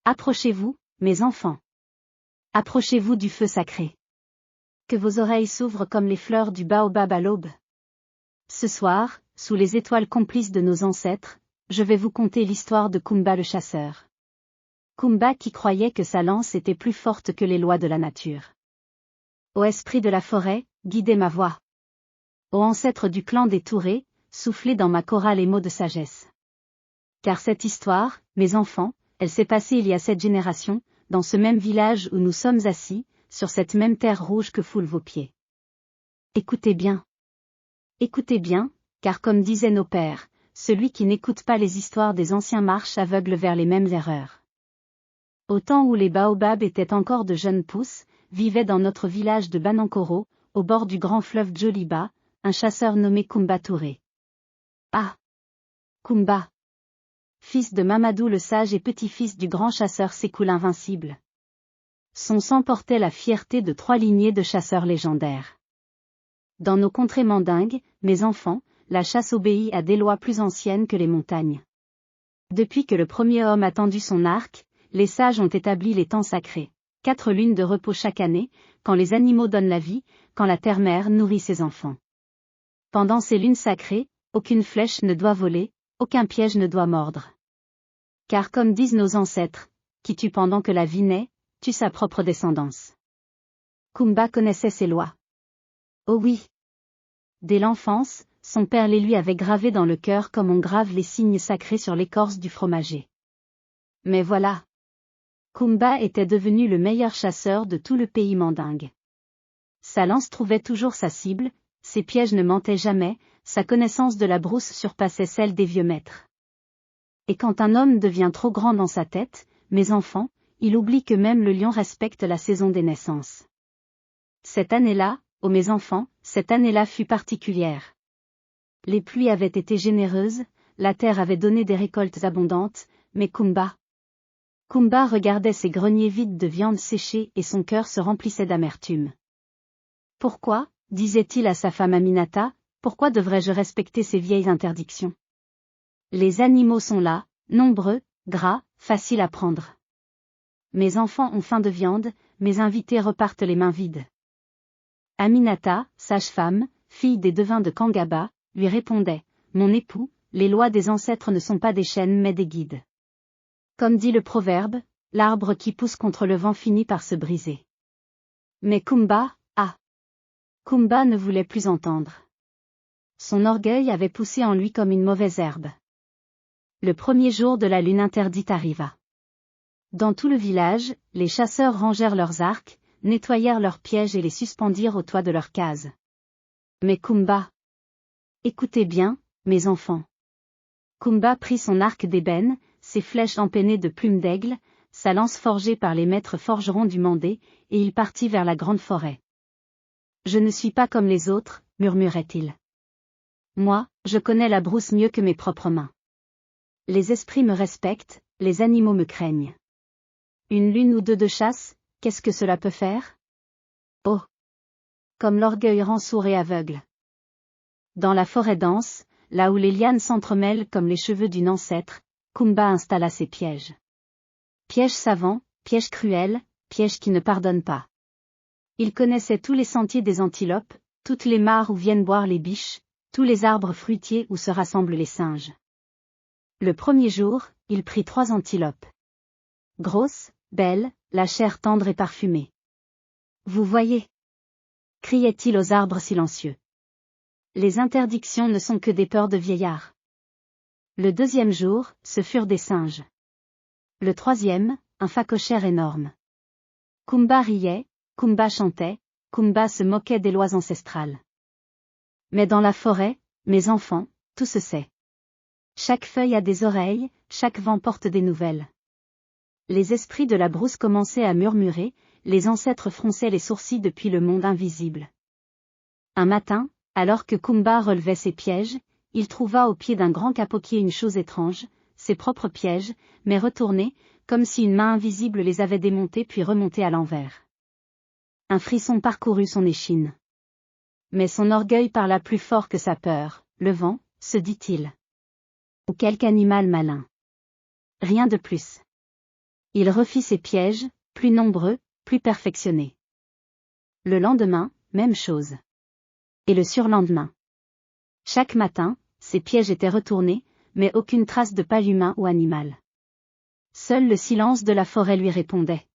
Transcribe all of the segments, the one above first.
Approchez-vous, mes enfants. Approchez-vous du feu sacré. Que vos oreilles s'ouvrent comme les fleurs du baobab à l'aube. Ce soir, sous les étoiles complices de nos ancêtres, je vais vous conter l'histoire de Kumba le chasseur. Kumba qui croyait que sa lance était plus forte que les lois de la nature. Ô esprit de la forêt, guidez ma voix. Ô ancêtre du clan des Tourés, soufflez dans ma chorale les mots de sagesse. Car cette histoire, mes enfants, elle s'est passée il y a 7 générations, dans ce même village où nous sommes assis, sur cette même terre rouge que foulent vos pieds. Écoutez bien. Écoutez bien, car comme disaient nos pères, celui qui n'écoute pas les histoires des anciens marche aveugle vers les mêmes erreurs. Au temps où les baobabs étaient encore de jeunes pousses, vivait dans notre village de Banankoro, au bord du grand fleuve Djoliba, un chasseur nommé Kumba Touré. Ah! Kumba! Fils de Mamadou le sage et petit-fils du grand chasseur Sékou l'invincible. Son sang portait la fierté de 3 lignées de chasseurs légendaires. Dans nos contrées mandingues, mes enfants, la chasse obéit à des lois plus anciennes que les montagnes. Depuis que le premier homme a tendu son arc, les sages ont établi les temps sacrés. 4 lunes de repos chaque année, quand les animaux donnent la vie, quand la terre-mère nourrit ses enfants. Pendant ces lunes sacrées, aucune flèche ne doit voler, aucun piège ne doit mordre. Car comme disent nos ancêtres, qui tue pendant que la vie naît, tue sa propre descendance. Kumba connaissait ces lois. Oh oui! Dès l'enfance, son père les lui avait gravées dans le cœur comme on grave les signes sacrés sur l'écorce du fromager. Mais voilà! Kumba était devenu le meilleur chasseur de tout le pays mandingue. Sa lance trouvait toujours sa cible, ses pièges ne mentaient jamais, sa connaissance de la brousse surpassait celle des vieux maîtres. Et quand un homme devient trop grand dans sa tête, mes enfants, il oublie que même le lion respecte la saison des naissances. Cette année-là, ô mes enfants, cette année-là fut particulière. Les pluies avaient été généreuses, la terre avait donné des récoltes abondantes, mais Kumba regardait ses greniers vides de viande séchée et son cœur se remplissait d'amertume. Pourquoi, disait-il à sa femme Aminata, pourquoi devrais-je respecter ces vieilles interdictions? Les animaux sont là, nombreux, gras, faciles à prendre. Mes enfants ont faim de viande, mes invités repartent les mains vides. Aminata, sage-femme, fille des devins de Kangaba, lui répondait, mon époux, les lois des ancêtres ne sont pas des chaînes mais des guides. Comme dit le proverbe, l'arbre qui pousse contre le vent finit par se briser. Mais Kumba ne voulait plus entendre. Son orgueil avait poussé en lui comme une mauvaise herbe. Le premier jour de la lune interdite arriva. Dans tout le village, les chasseurs rangèrent leurs arcs, nettoyèrent leurs pièges et les suspendirent au toit de leurs cases. Mais Kumba! Écoutez bien, mes enfants. Kumba prit son arc d'ébène, ses flèches empennées de plumes d'aigle, sa lance forgée par les maîtres forgerons du Mandé, et il partit vers la grande forêt. Je ne suis pas comme les autres, murmurait-il. Moi, je connais la brousse mieux que mes propres mains. Les esprits me respectent, les animaux me craignent. Une lune ou 2 de chasse, qu'est-ce que cela peut faire? Oh! Comme l'orgueil rend sourd et aveugle. Dans la forêt dense, là où les lianes s'entremêlent comme les cheveux d'une ancêtre, Kumba installa ses pièges. Pièges savants, pièges cruels, pièges qui ne pardonnent pas. Il connaissait tous les sentiers des antilopes, toutes les mares où viennent boire les biches, tous les arbres fruitiers où se rassemblent les singes. Le premier jour, il prit 3 antilopes. Grosses, belles, la chair tendre et parfumée. Vous voyez? Criait-il aux arbres silencieux. Les interdictions ne sont que des peurs de vieillards. Le deuxième jour, ce furent des singes. Le troisième, un phacochère énorme. Kumba riait, Kumba chantait, Kumba se moquait des lois ancestrales. Mais dans la forêt, mes enfants, tout se sait. Chaque feuille a des oreilles, chaque vent porte des nouvelles. Les esprits de la brousse commençaient à murmurer, les ancêtres fronçaient les sourcils depuis le monde invisible. Un matin, alors que Kumba relevait ses pièges, il trouva au pied d'un grand capoquier une chose étrange, ses propres pièges, mais retournés, comme si une main invisible les avait démontés puis remontés à l'envers. Un frisson parcourut son échine. Mais son orgueil parla plus fort que sa peur, le vent, se dit-il. Ou quelque animal malin. Rien de plus. Il refit ses pièges, plus nombreux, plus perfectionnés. Le lendemain, même chose. Et le surlendemain. Chaque matin, ses pièges étaient retournés, mais aucune trace de pas humain ou animal. Seul le silence de la forêt lui répondait.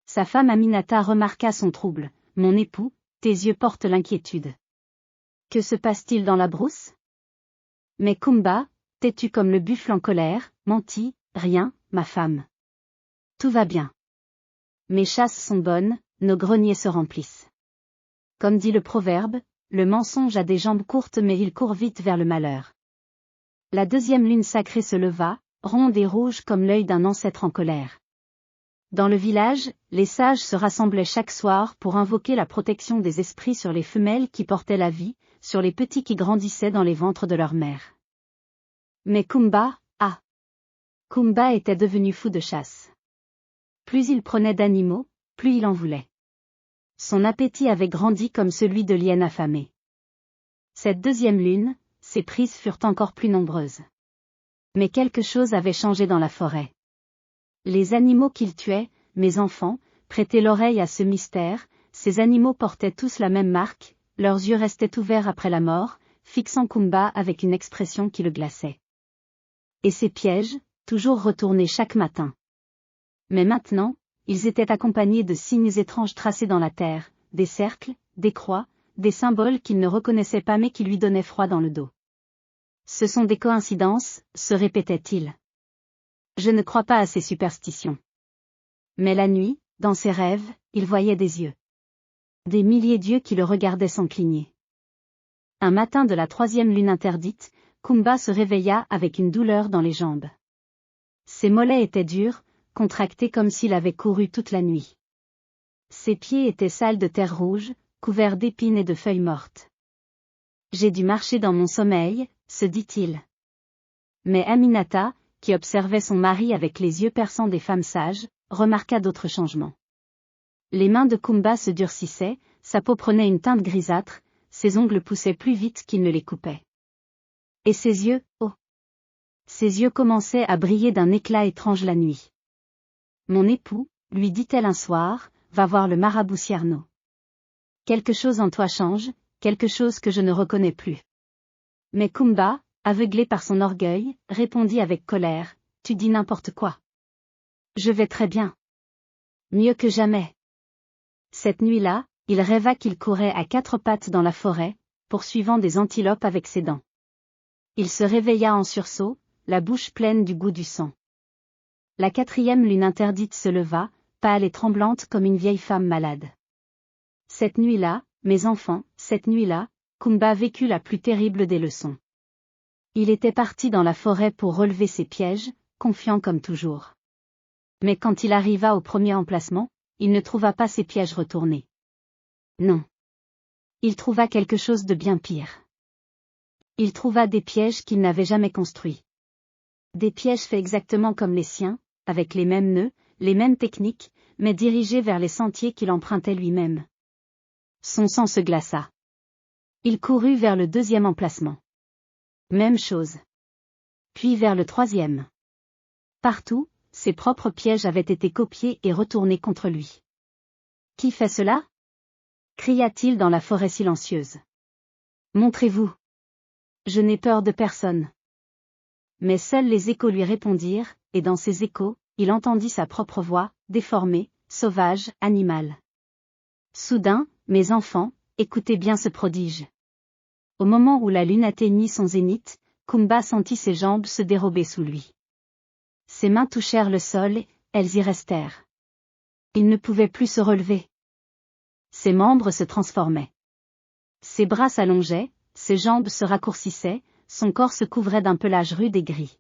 Sa femme Aminata remarqua son trouble. « Mon époux, tes yeux portent l'inquiétude. Que se passe-t-il dans la brousse ? » Mais Kumba, têtu comme le buffle en colère, mentit. « Rien, ma femme. Tout va bien. Mes chasses sont bonnes, nos greniers se remplissent. » Comme dit le proverbe, le mensonge a des jambes courtes mais il court vite vers le malheur. La deuxième lune sacrée se leva, ronde et rouge comme l'œil d'un ancêtre en colère. Dans le village, les sages se rassemblaient chaque soir pour invoquer la protection des esprits sur les femelles qui portaient la vie, sur les petits qui grandissaient dans les ventres de leur mère. Mais Kumba était devenu fou de chasse. Plus il prenait d'animaux, plus il en voulait. Son appétit avait grandi comme celui de l'hyène affamée. Cette deuxième lune, ses prises furent encore plus nombreuses. Mais quelque chose avait changé dans la forêt. Les animaux qu'il tuait, mes enfants, prêtaient l'oreille à ce mystère. Ces animaux portaient tous la même marque, leurs yeux restaient ouverts après la mort, fixant Kumba avec une expression qui le glaçait. Et ces pièges, toujours retournés chaque matin. Mais maintenant, ils étaient accompagnés de signes étranges tracés dans la terre, des cercles, des croix, des symboles qu'il ne reconnaissait pas mais qui lui donnaient froid dans le dos. Ce sont des coïncidences, se répétait-il. Je ne crois pas à ces superstitions. Mais la nuit, dans ses rêves, il voyait des yeux. Des milliers d'yeux qui le regardaient sans cligner. Un matin de la troisième lune interdite, Kumba se réveilla avec une douleur dans les jambes. Ses mollets étaient durs, contractés comme s'il avait couru toute la nuit. Ses pieds étaient sales de terre rouge, couverts d'épines et de feuilles mortes. J'ai dû marcher dans mon sommeil, se dit-il. Mais Aminata, qui observait son mari avec les yeux perçants des femmes sages, remarqua d'autres changements. Les mains de Kumba se durcissaient, sa peau prenait une teinte grisâtre, ses ongles poussaient plus vite qu'il ne les coupait. Et ses yeux, oh! Ses yeux commençaient à briller d'un éclat étrange la nuit. Mon époux, lui dit-elle un soir, va voir le marabout Cierno. Quelque chose en toi change, quelque chose que je ne reconnais plus. Mais Kumba, aveuglé par son orgueil, répondit avec colère, tu dis n'importe quoi. Je vais très bien. Mieux que jamais. Cette nuit-là, il rêva qu'il courait à quatre pattes dans la forêt, poursuivant des antilopes avec ses dents. Il se réveilla en sursaut, la bouche pleine du goût du sang. La quatrième lune interdite se leva, pâle et tremblante comme une vieille femme malade. Cette nuit-là, mes enfants, cette nuit-là, Kumba vécut la plus terrible des leçons. Il était parti dans la forêt pour relever ses pièges, confiant comme toujours. Mais quand il arriva au premier emplacement, il ne trouva pas ses pièges retournés. Non. Il trouva quelque chose de bien pire. Il trouva des pièges qu'il n'avait jamais construits. Des pièges faits exactement comme les siens, avec les mêmes nœuds, les mêmes techniques, mais dirigés vers les sentiers qu'il empruntait lui-même. Son sang se glaça. Il courut vers le deuxième emplacement. Même chose. Puis vers le troisième. Partout, ses propres pièges avaient été copiés et retournés contre lui. Qui fait cela ? Cria-t-il dans la forêt silencieuse. Montrez-vous. Je n'ai peur de personne. Mais seuls les échos lui répondirent, et dans ces échos, il entendit sa propre voix, déformée, sauvage, animale. Soudain, mes enfants, écoutez bien ce prodige. Au moment où la lune atteignit son zénith, Kumba sentit ses jambes se dérober sous lui. Ses mains touchèrent le sol, et elles y restèrent. Il ne pouvait plus se relever. Ses membres se transformaient. Ses bras s'allongeaient, ses jambes se raccourcissaient, son corps se couvrait d'un pelage rude et gris.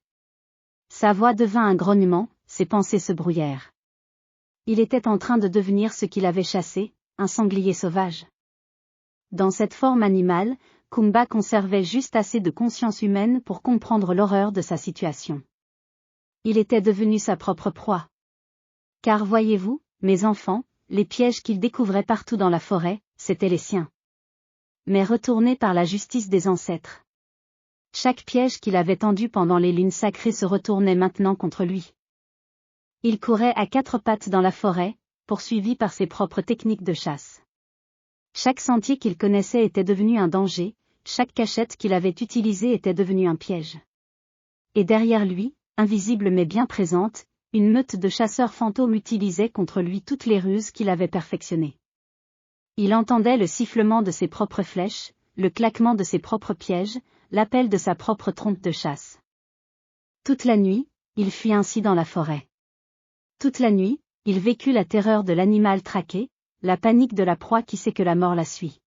Sa voix devint un grognement, ses pensées se brouillèrent. Il était en train de devenir ce qu'il avait chassé, un sanglier sauvage. Dans cette forme animale, Kumba conservait juste assez de conscience humaine pour comprendre l'horreur de sa situation. Il était devenu sa propre proie. Car voyez-vous, mes enfants, les pièges qu'il découvrait partout dans la forêt, c'étaient les siens. Mais retournés par la justice des ancêtres. Chaque piège qu'il avait tendu pendant les lunes sacrées se retournait maintenant contre lui. Il courait à quatre pattes dans la forêt, poursuivi par ses propres techniques de chasse. Chaque sentier qu'il connaissait était devenu un danger, chaque cachette qu'il avait utilisée était devenue un piège. Et derrière lui, invisible mais bien présente, une meute de chasseurs fantômes utilisait contre lui toutes les ruses qu'il avait perfectionnées. Il entendait le sifflement de ses propres flèches, le claquement de ses propres pièges, l'appel de sa propre trompe de chasse. Toute la nuit, il fuit ainsi dans la forêt. Toute la nuit, il vécut la terreur de l'animal traqué, la panique de la proie qui sait que la mort la suit.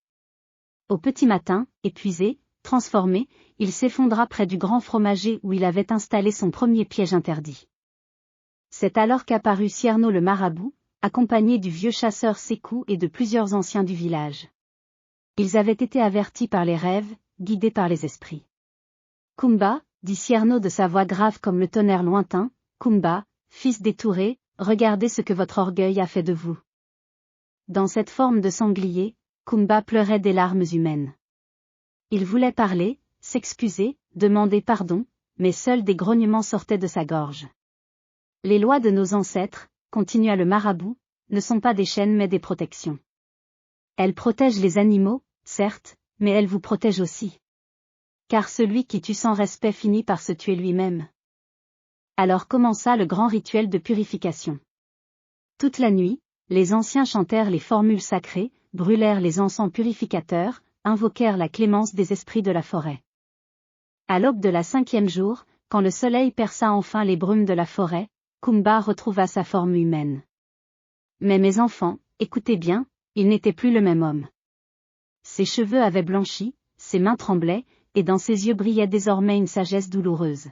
Au petit matin, épuisé, transformé, il s'effondra près du grand fromager où il avait installé son premier piège interdit. C'est alors qu'apparut Cierno le marabout, accompagné du vieux chasseur Sékou et de plusieurs anciens du village. Ils avaient été avertis par les rêves, guidés par les esprits. Kumba, dit Cierno de sa voix grave comme le tonnerre lointain, Kumba, fils des Touré, regardez ce que votre orgueil a fait de vous. Dans cette forme de sanglier, Kumba pleurait des larmes humaines. Il voulait parler, s'excuser, demander pardon, mais seuls des grognements sortaient de sa gorge. Les lois de nos ancêtres, continua le marabout, ne sont pas des chaînes mais des protections. Elles protègent les animaux, certes, mais elles vous protègent aussi. Car celui qui tue sans respect finit par se tuer lui-même. Alors commença le grand rituel de purification. Toute la nuit, les anciens chantèrent les formules sacrées, brûlèrent les encens purificateurs, invoquèrent la clémence des esprits de la forêt. À l'aube de la 5e jour, quand le soleil perça enfin les brumes de la forêt, Kumba retrouva sa forme humaine. Mais mes enfants, écoutez bien, il n'était plus le même homme. Ses cheveux avaient blanchi, ses mains tremblaient, et dans ses yeux brillait désormais une sagesse douloureuse.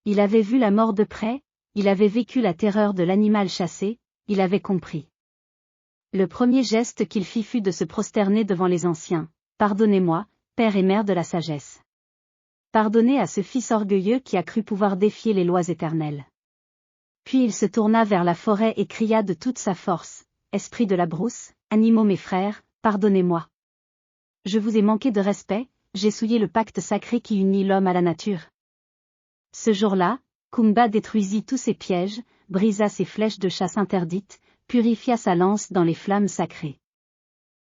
Il avait vu la mort de près, il avait vécu la terreur de l'animal chassé, il avait compris. Le premier geste qu'il fit fut de se prosterner devant les anciens. Pardonnez-moi, père et mère de la sagesse. Pardonnez à ce fils orgueilleux qui a cru pouvoir défier les lois éternelles. Puis il se tourna vers la forêt et cria de toute sa force, Esprit de la brousse, animaux mes frères, pardonnez-moi. Je vous ai manqué de respect, j'ai souillé le pacte sacré qui unit l'homme à la nature. Ce jour-là, Kumba détruisit tous ses pièges, brisa ses flèches de chasse interdites, purifia sa lance dans les flammes sacrées.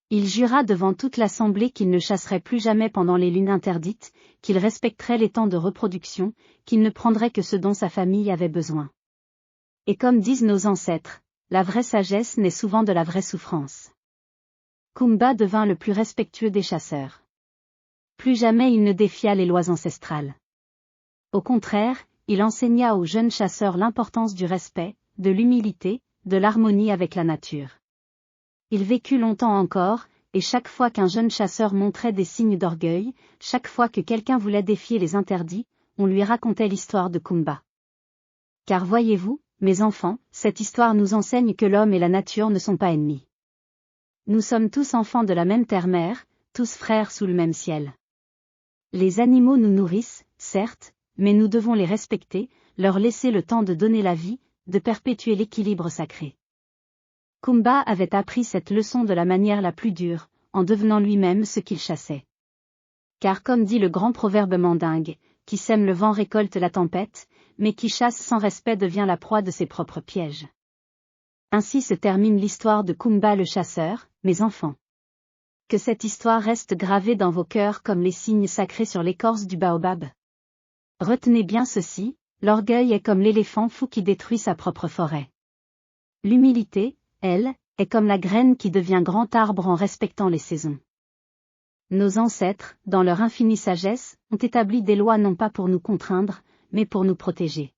Il jura devant toute l'assemblée qu'il ne chasserait plus jamais pendant les lunes interdites, qu'il respecterait les temps de reproduction, qu'il ne prendrait que ce dont sa famille avait besoin. Et comme disent nos ancêtres, la vraie sagesse naît souvent de la vraie souffrance. Kumba devint le plus respectueux des chasseurs. Plus jamais il ne défia les lois ancestrales. Au contraire, il enseigna aux jeunes chasseurs l'importance du respect, de l'humilité, de l'harmonie avec la nature. Il vécut longtemps encore, et chaque fois qu'un jeune chasseur montrait des signes d'orgueil, chaque fois que quelqu'un voulait défier les interdits, on lui racontait l'histoire de Kumba. Car voyez-vous, mes enfants, cette histoire nous enseigne que l'homme et la nature ne sont pas ennemis. Nous sommes tous enfants de la même terre-mère, tous frères sous le même ciel. Les animaux nous nourrissent, certes, mais nous devons les respecter, leur laisser le temps de donner la vie, de perpétuer l'équilibre sacré. Kumba avait appris cette leçon de la manière la plus dure, en devenant lui-même ce qu'il chassait. Car comme dit le grand proverbe mandingue, qui sème le vent récolte la tempête, mais qui chasse sans respect devient la proie de ses propres pièges. Ainsi se termine l'histoire de Kumba le chasseur, mes enfants. Que cette histoire reste gravée dans vos cœurs comme les signes sacrés sur l'écorce du baobab. Retenez bien ceci, l'orgueil est comme l'éléphant fou qui détruit sa propre forêt. L'humilité, elle, est comme la graine qui devient grand arbre en respectant les saisons. Nos ancêtres, dans leur infinie sagesse, ont établi des lois non pas pour nous contraindre, mais pour nous protéger.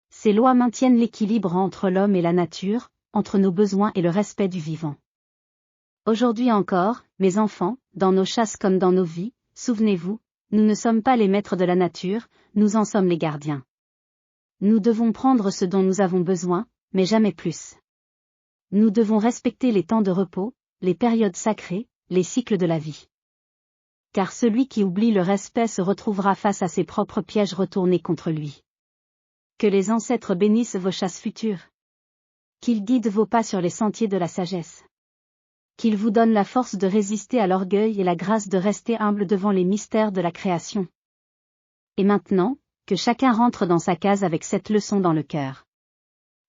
Ces lois maintiennent l'équilibre entre l'homme et la nature, entre nos besoins et le respect du vivant. Aujourd'hui encore, mes enfants, dans nos chasses comme dans nos vies, souvenez-vous, nous ne sommes pas les maîtres de la nature, nous en sommes les gardiens. Nous devons prendre ce dont nous avons besoin, mais jamais plus. Nous devons respecter les temps de repos, les périodes sacrées, les cycles de la vie. Car celui qui oublie le respect se retrouvera face à ses propres pièges retournés contre lui. Que les ancêtres bénissent vos chasses futures. Qu'ils guident vos pas sur les sentiers de la sagesse. Qu'ils vous donnent la force de résister à l'orgueil et la grâce de rester humble devant les mystères de la création. Et maintenant, que chacun rentre dans sa case avec cette leçon dans le cœur.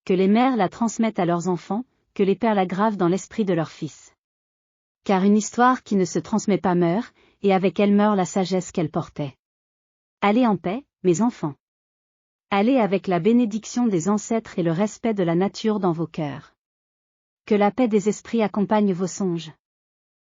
Que les mères la transmettent à leurs enfants, que les pères la gravent dans l'esprit de leurs fils. Car une histoire qui ne se transmet pas meurt, et avec elle meurt la sagesse qu'elle portait. Allez en paix, mes enfants. Allez avec la bénédiction des ancêtres et le respect de la nature dans vos cœurs. Que la paix des esprits accompagne vos songes.